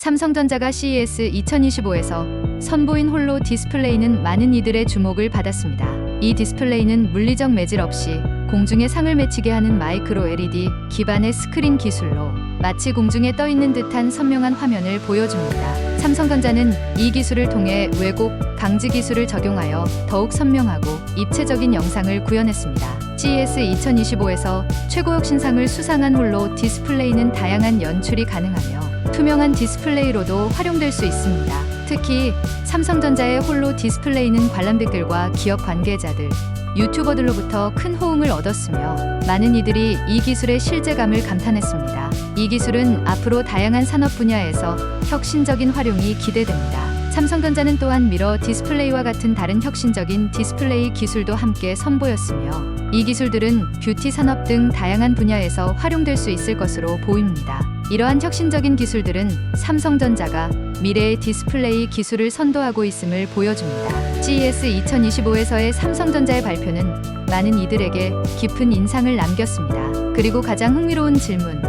삼성전자가 CES 2025에서 선보인 홀로 디스플레이는 많은 이들의 주목을 받았습니다. 이 디스플레이는 물리적 매질 없이 공중에 상을 맺히게 하는 마이크로 LED 기반의 스크린 기술로 마치 공중에 떠 있는 듯한 선명한 화면을 보여줍니다. 삼성전자는 이 기술을 통해 왜곡, 방지 기술을 적용하여 더욱 선명하고 입체적인 영상을 구현했습니다. CES 2025에서 최고 혁신상을 수상한 홀로 디스플레이는 다양한 연출이 가능하며 투명한 디스플레이로도 활용될 수 있습니다. 특히 삼성전자의 홀로 디스플레이는 관람객들과 기업 관계자들, 유튜버들로부터 큰 호응을 얻었으며 많은 이들이 이 기술의 실제감을 감탄했습니다. 이 기술은 앞으로 다양한 산업 분야에서 혁신적인 활용이 기대됩니다. 삼성전자는 또한 미러 디스플레이와 같은 다른 혁신적인 디스플레이 기술도 함께 선보였으며 이 기술들은 뷰티 산업 등 다양한 분야에서 활용될 수 있을 것으로 보입니다. 이러한 혁신적인 기술들은 삼성전자가 미래의 디스플레이 기술을 선도하고 있음을 보여줍니다. CES 2025에서의 삼성전자의 발표는 많은 이들에게 깊은 인상을 남겼습니다. 그리고 가장 흥미로운 질문,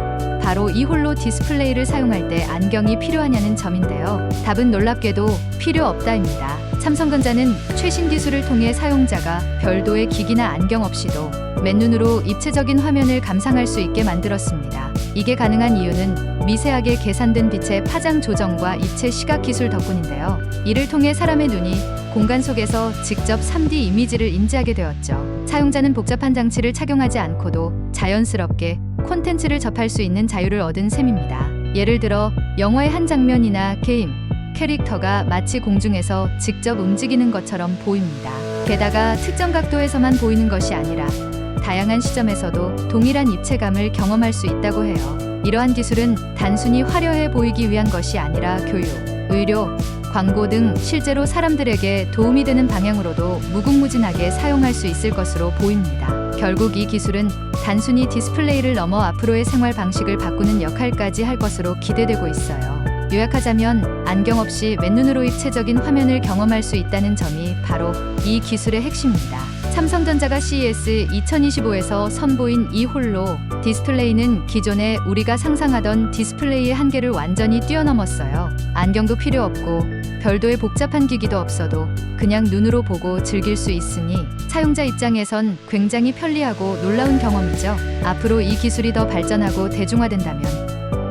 바로 이 홀로 디스플레이를 사용할 때 안경이 필요하냐는 점인데요. 답은 놀랍게도 필요 없다입니다. 삼성전자는 최신 기술을 통해 사용자가 별도의 기기나 안경 없이도 맨눈으로 입체적인 화면을 감상할 수 있게 만들었습니다. 이게 가능한 이유는 미세하게 계산된 빛의 파장 조정과 입체 시각 기술 덕분인데요. 이를 통해 사람의 눈이 공간 속에서 직접 3D 이미지를 인지하게 되었죠. 사용자는 복잡한 장치를 착용하지 않고도 자연스럽게 콘텐츠를 접할 수 있는 자유를 얻은 셈입니다. 예를 들어 영화의 한 장면이나 게임, 캐릭터가 마치 공중에서 직접 움직이는 것처럼 보입니다. 게다가 특정 각도에서만 보이는 것이 아니라 다양한 시점에서도 동일한 입체감을 경험할 수 있다고 해요. 이러한 기술은 단순히 화려해 보이기 위한 것이 아니라 교육, 의료, 광고 등 실제로 사람들에게 도움이 되는 방향으로도 무궁무진하게 사용할 수 있을 것으로 보입니다. 결국 이 기술은 단순히 디스플레이를 넘어 앞으로의 생활 방식을 바꾸는 역할까지 할 것으로 기대되고 있어요. 요약하자면 안경 없이 맨눈으로 입체적인 화면을 경험할 수 있다는 점이 바로 이 기술의 핵심입니다. 삼성전자가 CES 2025에서 선보인 이 홀로 디스플레이는 기존에 우리가 상상하던 디스플레이의 한계를 완전히 뛰어넘었어요. 안경도 필요 없고 별도의 복잡한 기기도 없어도 그냥 눈으로 보고 즐길 수 있으니 사용자 입장에선 굉장히 편리하고 놀라운 경험이죠. 앞으로 이 기술이 더 발전하고 대중화된다면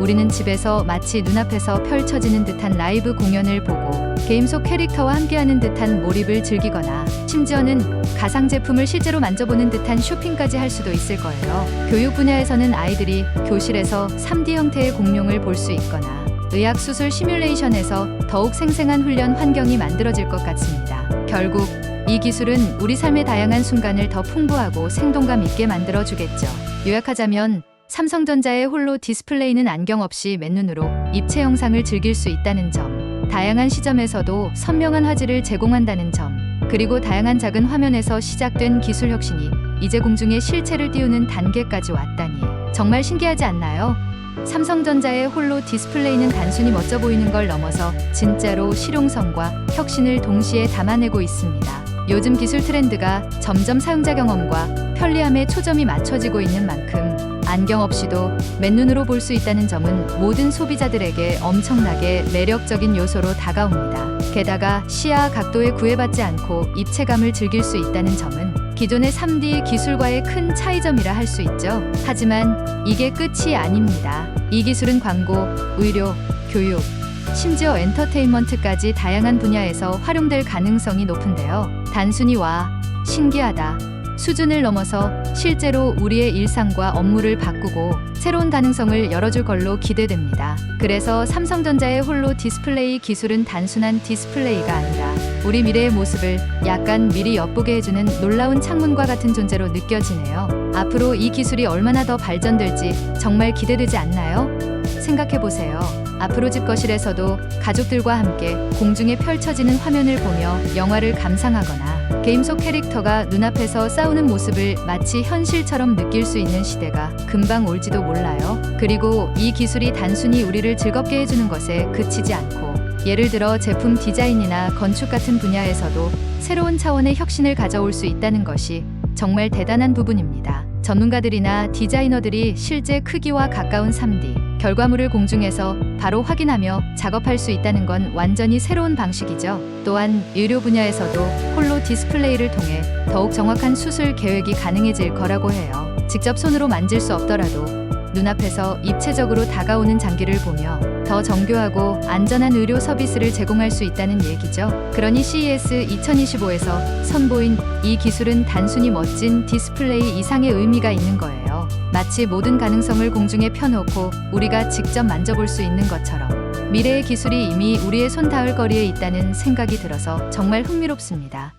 우리는 집에서 마치 눈앞에서 펼쳐지는 듯한 라이브 공연을 보고 게임 속 캐릭터와 함께하는 듯한 몰입을 즐기거나 심지어는 가상 제품을 실제로 만져보는 듯한 쇼핑까지 할 수도 있을 거예요. 교육 분야에서는 아이들이 교실에서 3D 형태의 공룡을 볼 수 있거나 의학 수술 시뮬레이션에서 더욱 생생한 훈련 환경이 만들어질 것 같습니다. 결국 이 기술은 우리 삶의 다양한 순간을 더 풍부하고 생동감 있게 만들어주겠죠. 요약하자면 삼성전자의 홀로 디스플레이는 안경 없이 맨눈으로 입체 영상을 즐길 수 있다는 점, 다양한 시점에서도 선명한 화질을 제공한다는 점, 그리고 다양한 작은 화면에서 시작된 기술 혁신이 이제 공중에 실체를 띄우는 단계까지 왔다니 정말 신기하지 않나요? 삼성전자의 홀로 디스플레이는 단순히 멋져 보이는 걸 넘어서 진짜로 실용성과 혁신을 동시에 담아내고 있습니다. 요즘 기술 트렌드가 점점 사용자 경험과 편리함에 초점이 맞춰지고 있는 만큼 안경 없이도 맨눈으로 볼 수 있다는 점은 모든 소비자들에게 엄청나게 매력적인 요소로 다가옵니다. 게다가 시야 각도에 구애받지 않고 입체감을 즐길 수 있다는 점은 기존의 3D 기술과의 큰 차이점이라 할 수 있죠. 하지만 이게 끝이 아닙니다. 이 기술은 광고, 의료, 교육, 심지어 엔터테인먼트까지 다양한 분야에서 활용될 가능성이 높은데요. 단순히 와, 신기하다 수준을 넘어서 실제로 우리의 일상과 업무를 바꾸고 새로운 가능성을 열어줄 걸로 기대됩니다. 그래서 삼성전자의 홀로 디스플레이 기술은 단순한 디스플레이가 아니라 우리 미래의 모습을 약간 미리 엿보게 해주는 놀라운 창문과 같은 존재로 느껴지네요. 앞으로 이 기술이 얼마나 더 발전될지 정말 기대되지 않나요? 생각해보세요. 앞으로 집 거실에서도 가족들과 함께 공중에 펼쳐지는 화면을 보며 영화를 감상하거나 게임 속 캐릭터가 눈앞에서 싸우는 모습을 마치 현실처럼 느낄 수 있는 시대가 금방 올지도 몰라요. 그리고 이 기술이 단순히 우리를 즐겁게 해주는 것에 그치지 않고 예를 들어 제품 디자인이나 건축 같은 분야에서도 새로운 차원의 혁신을 가져올 수 있다는 것이 정말 대단한 부분입니다. 전문가들이나 디자이너들이 실제 크기와 가까운 3D, 결과물을 공중에서 바로 확인하며 작업할 수 있다는 건 완전히 새로운 방식이죠. 또한 의료 분야에서도 홀로 디스플레이를 통해 더욱 정확한 수술 계획이 가능해질 거라고 해요. 직접 손으로 만질 수 없더라도 눈앞에서 입체적으로 다가오는 장기를 보며 더 정교하고 안전한 의료 서비스를 제공할 수 있다는 얘기죠. 그러니 CES 2025에서 선보인 이 기술은 단순히 멋진 디스플레이 이상의 의미가 있는 거예요. 마치 모든 가능성을 공중에 펴놓고 우리가 직접 만져볼 수 있는 것처럼 미래의 기술이 이미 우리의 손 닿을 거리에 있다는 생각이 들어서 정말 흥미롭습니다.